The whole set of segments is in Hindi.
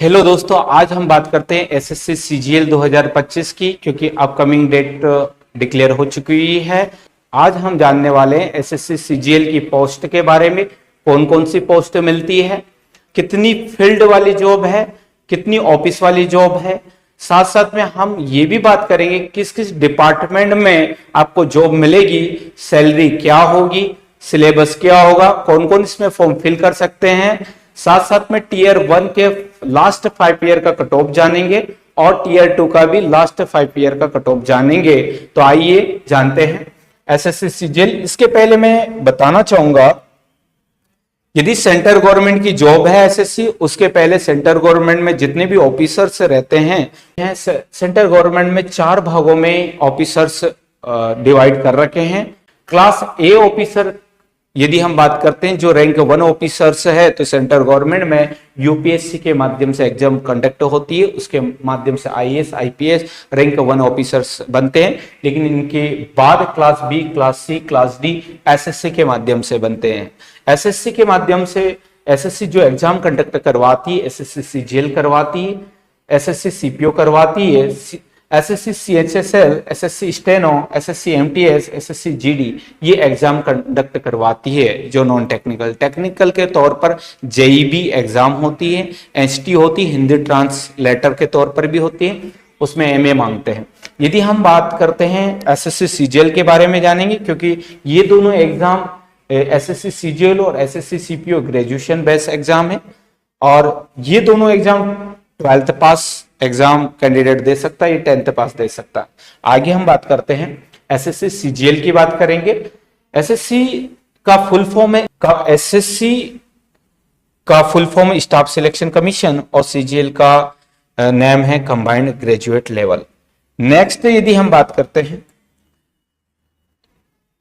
हेलो दोस्तों, आज हम बात करते हैं एसएससी सीजीएल 2025 की, क्योंकि अपकमिंग डेट डिक्लेयर हो चुकी है। आज हम जानने वाले हैं एसएससी सीजीएल की पोस्ट के बारे में। कौन कौन सी पोस्ट मिलती है, कितनी फील्ड वाली जॉब है, कितनी ऑफिस वाली जॉब है। साथ साथ में हम ये भी बात करेंगे किस किस डिपार्टमेंट में आपको जॉब मिलेगी, सैलरी क्या होगी, सिलेबस क्या होगा, कौन कौन इसमें फॉर्म फिल कर सकते हैं। साथ साथ में टीयर 1 के लास्ट 5 ईयर का कट ऑफ जानेंगे और टीयर 2 का भी लास्ट 5 ईयर का कट ऑफ जानेंगे। तो आइए जानते हैं एसएससी सीजीएल। इसके पहले मैं बताना चाहूंगा, यदि सेंट्रल गवर्नमेंट की जॉब है एसएससी, उसके पहले सेंट्रल गवर्नमेंट में जितने भी ऑफिसर्स रहते हैं, सेंट्रल गवर्नमेंट में 4 भागों में ऑफिसर्स डिवाइड कर रखे हैं। क्लास ए ऑफिसर यदि हम बात करते हैं, जो रैंक 1 ऑफिसर्स है, तो सेंट्रल गवर्नमेंट में यूपीएससी के माध्यम से एग्जाम कंडक्ट होती है, उसके माध्यम से आईएएस आईपीएस रैंक 1 ऑफिसर्स बनते हैं। लेकिन इनके बाद class B, class C, class D SSC के माध्यम से बनते हैं। एसएससी के माध्यम से एसएससी जो एग्जाम कंडक्ट करवाती है, एसएससी सीजीएल करवाती है, एसएससी सीपीओ करवाती है, SSC CHSL, SSC steno, SSC MTS, SSC GD ये एग्जाम कंडक्ट करवाती है। जो नॉन टेक्निकल, टेक्निकल के तौर पर जेईबी एग्जाम होती है, एचटी होती है, हिंदी ट्रांसलेटर के तौर पर भी होती है, उसमें एमए मांगते हैं। यदि हम बात करते हैं एसएससी सीजीएल के बारे में जानेंगे, क्योंकि ये दोनों एग्जाम एसएससी सीजीएल और SSC CPO graduation based exam है, और ये दोनों एग्जाम 12th पास एग्जाम कैंडिडेट दे सकता है, ये 10th पास दे सकता है। आगे हम बात करते हैं एसएससी सीजीएल की बात करेंगे। एसएससी का फुल फॉर्म है एसएससी का full form staff selection commission, और सीजीएल का नेम है कंबाइंड ग्रेजुएट लेवल। नेक्स्ट यदि हम बात करते हैं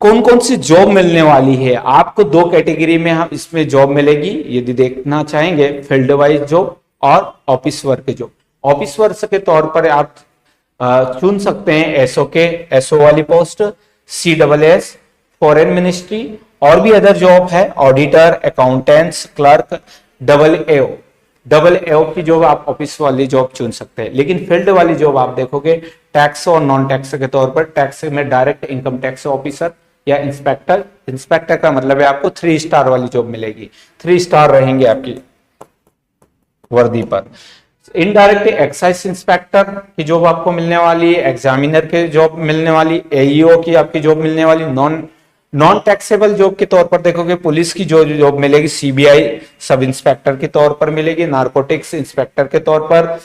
कौन कौन सी जॉब मिलने वाली है, आपको 2 कैटेगरी में हम इसमें जॉब मिलेगी। यदि देखना चाहेंगे फील्ड वाइज जॉब और office work job. Office work के तौर पर आप चुन सकते हैं एसओ वाली पोस्ट, CSS, फॉरेन मिनिस्ट्री, और भी अदर जॉब है, ऑडिटर, अकाउंटेंट्स, क्लर्क, डबल एओ की जॉब आप ऑफिस वाली जॉब चुन सकते हैं। लेकिन फील्ड वाली जॉब आप देखोगे टैक्स और नॉन टैक्स के तौर पर, टैक्स में डायरेक्ट इनकम टैक्स ऑफिसर या इंस्पेक्टर का मतलब है आपको 3 स्टार वाली जॉब मिलेगी। 3 स्टार रहेंगे आपकी वर्दी पर। इनडायरेक्ट एक्साइज इंस्पेक्टर की जॉब आपको मिलने वाली है, एग्जामिनर की जॉब मिलने वाली, एईओ की आपकी जॉब मिलने वाली। नॉन टैक्सेबल जॉब के तौर पर देखोगे पुलिस की जो जॉब मिलेगी, सीबीआई सब इंस्पेक्टर के तौर पर मिलेगी, नारकोटिक्स इंस्पेक्टर के तौर पर,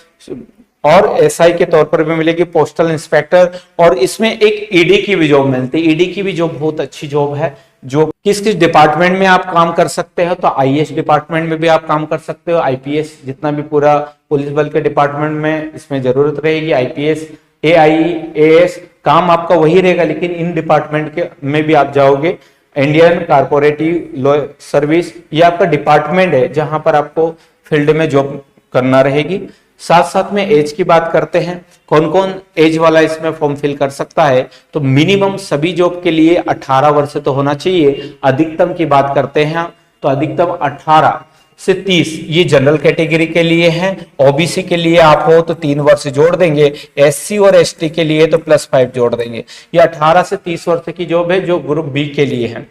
और एसआई के तौर पर भी मिलेगी, पोस्टल इंस्पेक्टर। और इसमें एक ईडी की भी जॉब मिलती है। ईडी की भी जॉब बहुत अच्छी जॉब है। जो किस किस डिपार्टमेंट में आप काम कर सकते हो, तो आईएएस डिपार्टमेंट में भी आप काम कर सकते हो, आईपीएस जितना भी पूरा पुलिस बल के डिपार्टमेंट में इसमें जरूरत रहेगी, आईपीएस, एआईएएस काम आपका वही रहेगा, लेकिन इन डिपार्टमेंट के में भी आप जाओगे। इंडियन कॉर्पोरेटिव लॉ सर्विस ये आपका डिपार्टमेंट है जहां पर आपको फील्ड में जॉब करना रहेगी। साथ साथ में एज की बात करते हैं, कौन कौन एज वाला इसमें फॉर्म फिल कर सकता है, तो मिनिमम सभी जॉब के लिए 18 वर्ष तो होना चाहिए। अधिकतम की बात करते हैं तो अधिकतम 18 से 30 ये जनरल कैटेगरी के लिए है। ओबीसी के लिए आप हो तो 3 वर्ष जोड़ देंगे, एससी और एसटी के लिए तो +5 जोड़ देंगे। ये 18 से 30 वर्ष की जॉब है जो ग्रुप बी के लिए है।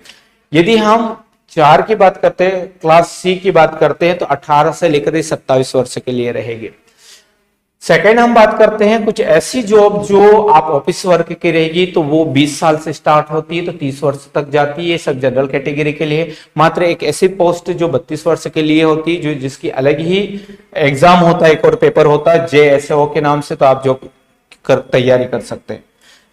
यदि हम 4 की बात करते हैं, क्लास सी की बात करते हैं, तो 18 से लेकर 27 वर्ष के लिए रहेगी। सेकेंड हम बात करते हैं कुछ ऐसी जॉब जो आप ऑफिस वर्क की रहेगी, तो वो 20 साल से स्टार्ट होती है तो 30 वर्ष तक जाती है। सब जनरल कैटेगरी के लिए। मात्र एक ऐसी पोस्ट जो 32 वर्ष के लिए होती है, जो जिसकी अलग ही एग्जाम होता है, एक और पेपर होता है JSO के नाम से, तो आप जो तैयारी कर सकते हैं।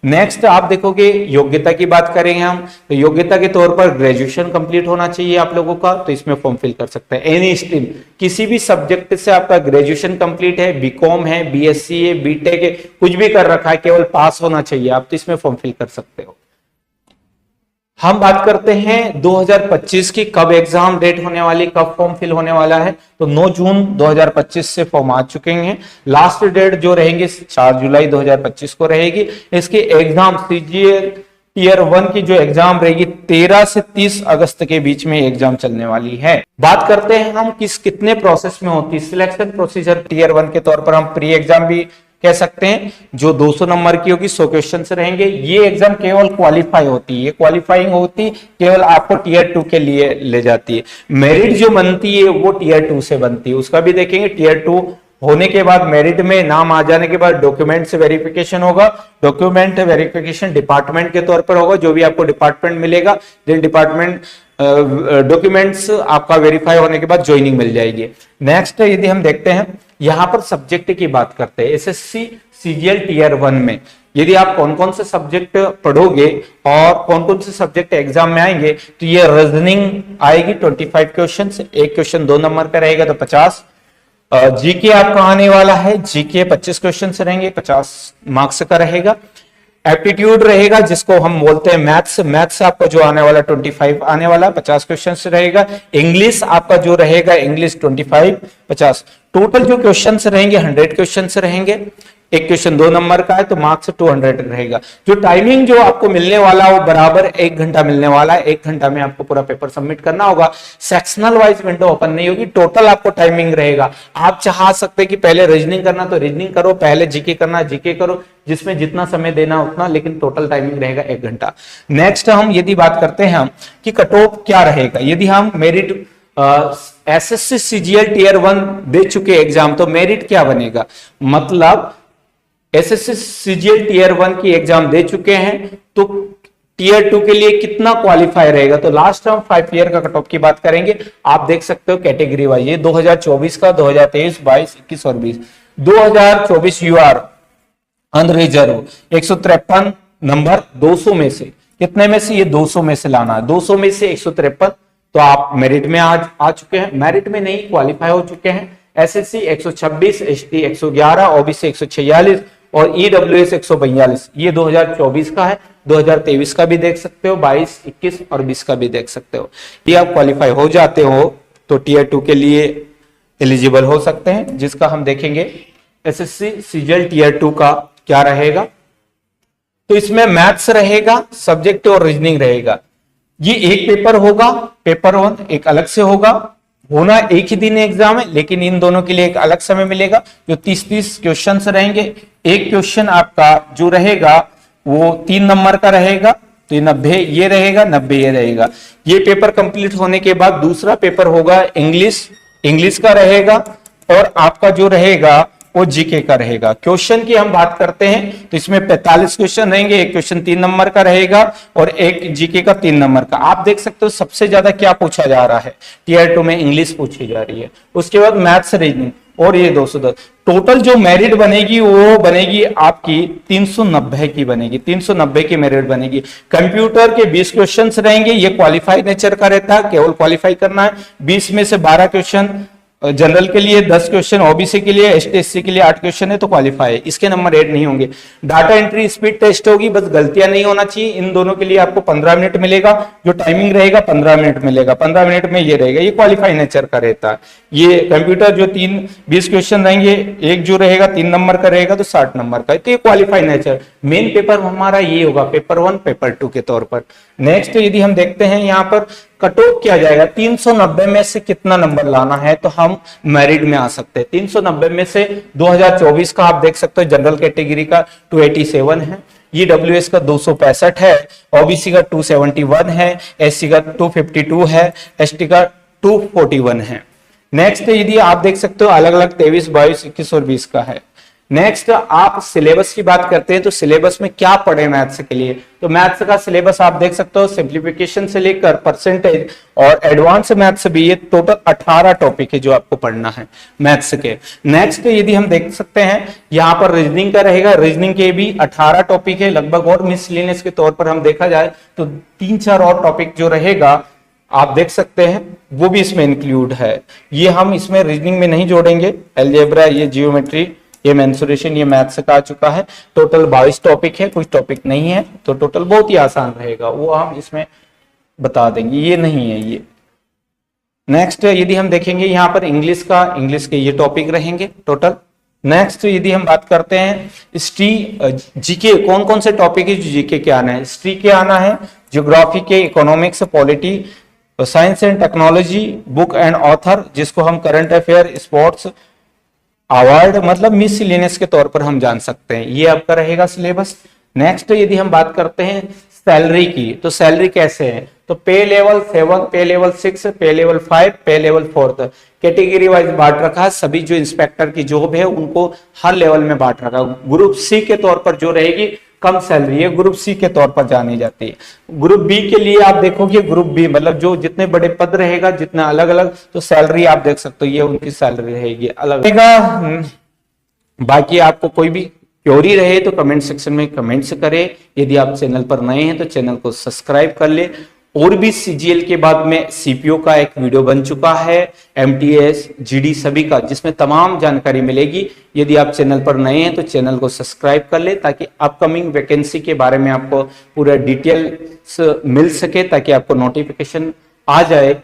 नेक्स्ट आप देखोगे योग्यता की बात करेंगे हम, तो योग्यता के तौर पर ग्रेजुएशन कंप्लीट होना चाहिए आप लोगों का, तो इसमें फॉर्म फिल कर सकते हैं। एनी स्ट्रीम, किसी भी सब्जेक्ट से आपका ग्रेजुएशन कंप्लीट है, बीकॉम है, बीएससी है, बीटेक है, कुछ भी कर रखा है, केवल पास होना चाहिए आप, तो इसमें फॉर्म फिल कर सकते हो। हम बात करते हैं 2025 की, कब एग्जाम डेट होने वाली, कब फॉर्म फिल होने वाला है, तो 9 जून 2025 से फॉर्म आ चुके हैं। लास्ट डेट जो रहेंगे 4 जुलाई 2025 को रहेगी। इसके एग्जाम सीजीएल टीयर 1 की जो एग्जाम रहेगी 13 से 30 अगस्त के बीच में एग्जाम चलने वाली है। बात करते हैं हम कितने प्रोसेस में होती है सिलेक्शन प्रोसीजर। टीयर 1 के तौर पर हम प्री एग्जाम भी कह सकते हैं, जो 200 नंबर की होगी, 100 क्वेश्चन रहेंगे। ये एग्जाम केवल क्वालिफाई होती है, ये क्वालिफाइंग होती केवल आपको टीयर 2 के लिए ले जाती है। मेरिट जो बनती है वो टीयर 2 से बनती है, उसका भी देखेंगे। टीयर 2 होने के बाद मेरिट में नाम आ जाने के बाद डॉक्यूमेंट से वेरिफिकेशन होगा। डॉक्यूमेंट वेरिफिकेशन डिपार्टमेंट के तौर पर होगा, जो भी आपको डिपार्टमेंट मिलेगा, डिपार्टमेंट डॉक्यूमेंट्स आपका वेरीफाई होने के बाद ज्वाइनिंग मिल जाएगी। नेक्स्ट यदि हम देखते हैं यहां पर सब्जेक्ट की बात करते हैं, एसएससी सीजीएल टीयर 1 में यदि आप कौन कौन से सब्जेक्ट पढ़ोगे और कौन कौन से सब्जेक्ट एग्जाम में आएंगे, तो ये रीजनिंग आएगी 25 क्वेश्चन, एक क्वेश्चन 2 नंबर का रहेगा तो 50। जीके आपका आने वाला है, जीके 25 क्वेश्चन रहेंगे, 50 मार्क्स का रहेगा। एप्टीट्यूड रहेगा जिसको हम बोलते हैं मैथ्स, मैथ्स आपका जो आने वाला 25 आने वाला 50 क्वेश्चन रहेगा। इंग्लिश आपका जो रहेगा इंग्लिश 25 50। टोटल जो क्वेश्चन रहेंगे 100 क्वेश्चन रहेंगे, एक क्वेश्चन 2 नंबर का है तो मार्क्स 200 रहेगा। जो टाइमिंग जो आपको मिलने वाला है वो बराबर 1 घंटा मिलने वाला है, 1 घंटा में आपको पूरा पेपर सबमिट करना होगा। सेक्शनल वाइज विंडो ओपन नहीं होगी, टोटल आपको टाइमिंग रहेगा। आप चाह सकते हैं कि पहले रीजनिंग करना तो रीजनिंग करो, पहले जीके करना जीके करो, जिसमें जितना समय देना उतना, लेकिन टोटल टाइमिंग रहेगा 1 घंटा। नेक्स्ट हम यदि बात करते हैं हम कि कट ऑफ क्या रहेगा, यदि हम मेरिट एसएससी सीजीएल टीयर 1 दे चुके एग्जाम तो मेरिट क्या बनेगा, मतलब एसएससी सीजीएल टीयर 1 की एग्जाम दे चुके हैं तो टीयर 2 के लिए कितना क्वालिफाई रहेगा। तो लास्ट हम 5 ईयर का कट ऑफ की बात करेंगे। आप देख सकते हो कैटेगरी वाइज, ये 2024 का, 2023, 22, 21 और 20। 2024 यूआर अनरिजर्व 153 नंबर 200 में से, कितने में से, ये 200 में से लाना है, 200 में से 153, तो आप मेरिट में आ चुके हैं, मेरिट में नहीं क्वालिफाई हो चुके हैं। एसएससी 126, एसटी 111, ओबीसी 146 और ईडब्ल्यूएस 142, ये 2024 का है। 2023 का भी देख सकते हो, 22, 21 और 20 का भी देख सकते हो। ये आप क्वालिफाई हो जाते हो तो टीयर 2 के लिए एलिजिबल हो सकते हैं, जिसका हम देखेंगे एसएससी सीजीएल टीयर 2 का क्या रहेगा। तो इसमें मैथ्स रहेगा, सब्जेक्ट और रीजनिंग रहेगा। ये एक पेपर होगा, पेपर 1 एक अलग से होगा, होना एक ही दिन एग्जाम है, लेकिन इन दोनों के लिए एक अलग समय मिलेगा। जो 30-30 क्वेश्चन रहेंगे, एक क्वेश्चन आपका जो रहेगा वो 3 नंबर का रहेगा, तो ये 90 ये रहेगा, 90 ये रहेगा। ये पेपर कंप्लीट होने के बाद दूसरा पेपर होगा इंग्लिश का रहेगा, और आपका जो रहेगा वो जीके का रहेगा। क्वेश्चन की हम बात करते हैं तो इसमें 45 क्वेश्चन रहेंगे, एक क्वेश्चन 3 नंबर का रहेगा और एक जीके का 3 नंबर का। आप देख सकते हो सबसे ज्यादा क्या पूछा जा रहा है, टीयर 2 में इंग्लिश पूछी जा रही है, उसके बाद मैथ्स, रीजनिंग और ये 210। टोटल जो मेरिट बनेगी वो बनेगी आपकी 390 की बनेगी, 390 की मेरिट बनेगी। कंप्यूटर के 20 क्वेश्चन रहेंगे, ये क्वालिफाई नेचर का रहता है, केवल क्वालिफाई करना है। 20 में से 12 क्वेश्चन जनरल के लिए, 10 क्वेश्चन ओबीसी के लिए, एसटी एससी के लिए 8 क्वेश्चन है तो क्वालिफाई है, इसके नंबर ऐड नहीं होंगे। डाटा एंट्री स्पीड टेस्ट होगी, बस गलतियां नहीं होना चाहिए। इन दोनों के लिए आपको 15 मिनट मिलेगा, जो टाइमिंग रहेगा 15 मिनट मिलेगा, 15 मिनट में ये रहेगा, ये क्वालिफाई नेचर का रहता है। ये कंप्यूटर जो 20 क्वेश्चन रहेंगे, एक जो रहेगा 3 नंबर का रहेगा तो 60 नंबर का, तो ये क्वालिफाई नेचर। मेन पेपर हमारा ये होगा पेपर 1 पेपर 2 के तौर पर। नेक्स्ट यदि हम देखते हैं यहाँ पर कट ऑफ किया जाएगा, 390 में से कितना नंबर लाना है तो हम मेरिट में आ सकते हैं। 390 में से 2024 का आप देख सकते हो जनरल कैटेगरी का 287 है, ईडब्ल्यूएस का 265 है, ओबीसी का 271 है, एससी का 252 है, एसटी का 241 है। नेक्स्ट यदि आप देख सकते हो अलग अलग 23, 22, 21 और 20 का है। नेक्स्ट आप सिलेबस की बात करते हैं तो सिलेबस में क्या पढ़े मैथ्स के लिए, तो मैथ्स का सिलेबस आप देख सकते हो सिंप्लीफिकेशन से लेकर परसेंटेज और एडवांस मैथ्स भी, ये टोटल 18 टॉपिक है जो आपको पढ़ना है मैथ्स के। नेक्स्ट यदि हम देख सकते हैं यहाँ पर रीजनिंग का रहेगा, रीजनिंग के भी 18 टॉपिक है लगभग, और मिसलेनियस के तौर पर हम देखा जाए तो 3-4 और टॉपिक जो रहेगा आप देख सकते हैं वो भी इसमें इंक्लूड है। ये हम इसमें रीजनिंग में नहीं जोड़ेंगे, अलजेब्रा, ये जियोमेट्री, ये मेंसुरेशन, ये मैथ्स का आ चुका है। टोटल 22 टॉपिक है, कुछ टॉपिक नहीं है, तो टोटल बहुत ही आसान रहेगा, वो हम इसमें बता देंगे, ये नहीं है ये। नेक्स्ट यदि हम देखेंगे यहाँ पर इंग्लिश के ये टॉपिक रहेंगे टोटल नेक्स्ट यदि हम बात करते हैं हिस्ट्री जीके, कौन कौन से टॉपिक है जो जीके के आना है, हिस्ट्री के आना है, ज्योग्राफी के, economics, polity, science and technology, book and author जिसको हम करंट अफेयर, स्पोर्ट्स, अवार्ड मतलब मिसलेनियस के तौर पर हम जान सकते हैं, ये आपका रहेगा सिलेबस। नेक्स्ट यदि हम बात करते हैं सैलरी की, तो सैलरी कैसे है, तो पे लेवल 7, पे लेवल 6, पे लेवल 5, पे लेवल 4 कैटेगरी वाइज बांट रखा है। सभी जो इंस्पेक्टर की जॉब है उनको हर लेवल में बांट रखा है। ग्रुप सी के तौर पर जो रहेगी कम सैलरी है, ग्रुप सी के तौर पर जानी जाती है। ग्रुप बी के लिए आप देखोगे, ग्रुप बी मतलब जो जितने बड़े पद रहेगा, जितना अलग अलग, तो सैलरी आप देख सकते हो, ये उनकी सैलरी रहेगी अलग रहेगा। बाकी आपको कोई भी क्वेरी रहे तो कमेंट सेक्शन में कमेंट्स करें। यदि आप चैनल पर नए हैं तो चैनल को सब्सक्राइब कर ले। और भी सीजीएल के बाद में सीपीओ का एक वीडियो बन चुका है, एमटीएस, जीडी सभी का, जिसमें तमाम जानकारी मिलेगी। यदि आप चैनल पर नए हैं तो चैनल को सब्सक्राइब कर ले ताकि अपकमिंग वैकेंसी के बारे में आपको पूरा डिटेल्स मिल सके, ताकि आपको नोटिफिकेशन आ जाए।